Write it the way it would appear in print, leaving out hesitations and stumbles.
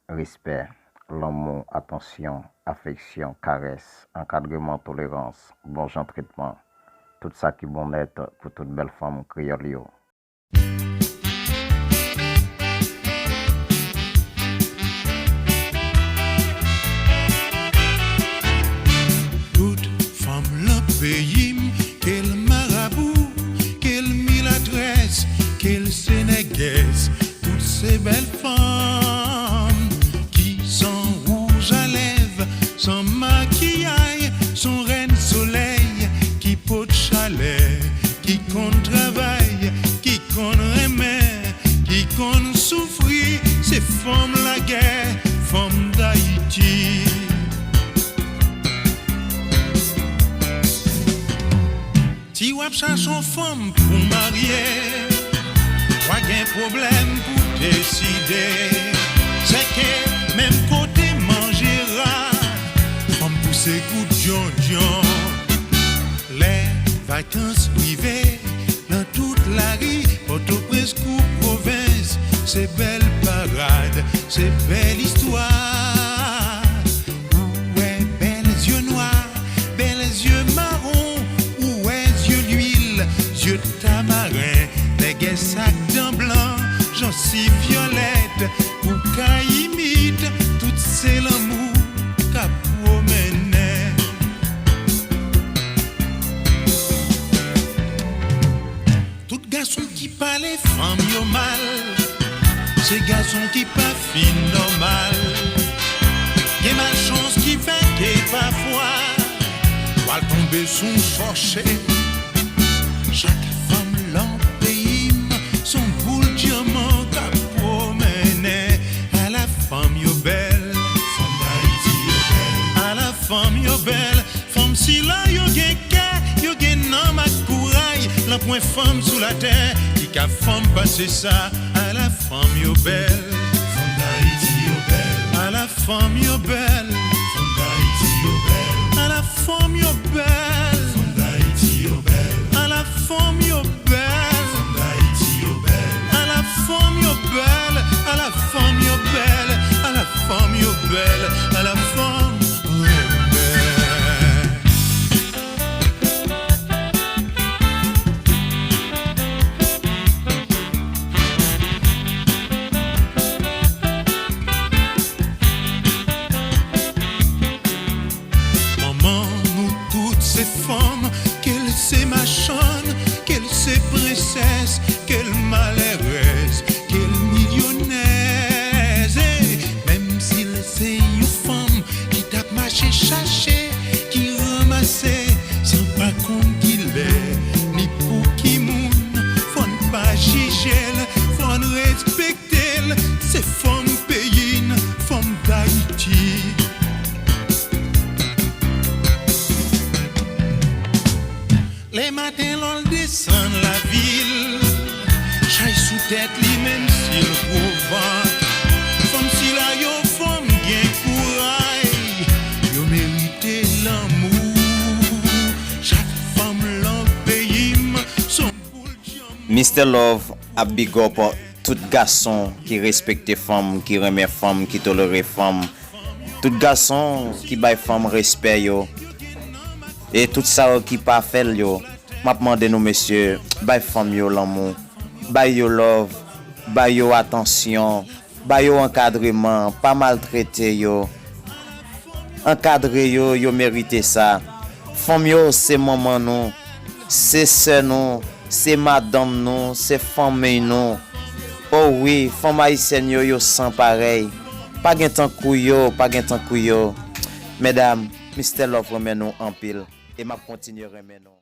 respect, l'amour, attention, affection, caresse, encadrement, tolérance, bon genre traitement. Tout ça qui bon être pour toute belle femme créole yo. Toute femme le pays, quel marabout, quelle miladresse, quelle sénégaise, toutes ces belles femmes qui sont rouges à lèvres, sans maquillage, sont reine soleil, qui pot chalet, qui compte travail, qui compte remet, qui compte souffrir, ces femmes la guerre, femmes d'Haïti. Si wap cherche une femme pour marier, wap gen problème pour décider. C'est que même côté mangera, femme pour ses coups de John. Les vacances privées dans toute la rue, Port-au-Prince ou province, c'est belle parade, c'est belle histoire. Ouais, belles yeux noirs, belles yeux marrons. Yeux tamarin, les sacs d'un blanc, j'en suis violette, ou qu'à imite, toutes ces l'amour qu'à promener. Tout garçon qui parle femme yo mal, ces garçons qui pas fin normal. Y'a ma chance qui fait que parfois, va tomber son chercher. Chaque femme l'empéime, son boule diamant qu'a promené. À la femme yo belle, femme d'Haïti yo belle. À la femme yo belle, femme si la yo gen ke, yo gen nan mak couraille. La point femme sous la terre, qui qu'a femme passer ça. À la femme yo belle, femme d'Haïti yo belle. À la femme yo belle, femme d'Haïti yo belle. À la femme yo belle, femme d'Haïti yo belle. À la femme yo belle, femme d'Haïti yo belle. À la femme yo belle, à la femme yo belle, à la femme yo belle, à la femme maman, nous toutes ces femmes, qu'elle c'est machonne, qu'elle c'est princesse, qu'elle malheureuse, qu'elle millionnaise. Et même s'il c'est une femme qui tape marché chercher, qui ramassait, sans pas compte qu'il est, ni pour qui moun, faut ne pas juger, faut ne respecter, ces femmes payines, femmes d'Haïti. Les matins l'on descend la ville, chaille sous tête li même s'il provoque. Comme si la yo femme gen courage, yo mérite l'amour. Chaque femme l'empéime, son boule diamant. Mr. Love a big up tout garçon qui respecte femme, qui remet femme, qui tolère femme. Tout garçon qui baille femme respect yo. Et tout ça qui pas fait yo, m'a demandé nous messieurs, bay femme yo l'amour, bay yo love, bay yo attention, bay yo encadrement, pas maltraiter yo. Encadrer yo, yo mérite ça. Femme yo c'est maman nous, c'est sœur nous, c'est madame nous, c'est famille nous. Oh oui, femme haïtienne yo yo sans pareil. Pas gen tan kouyo, pas gen tan kouyo. Mesdames, Mr. Love remet nous en pile. Et m'a continuer remet nous.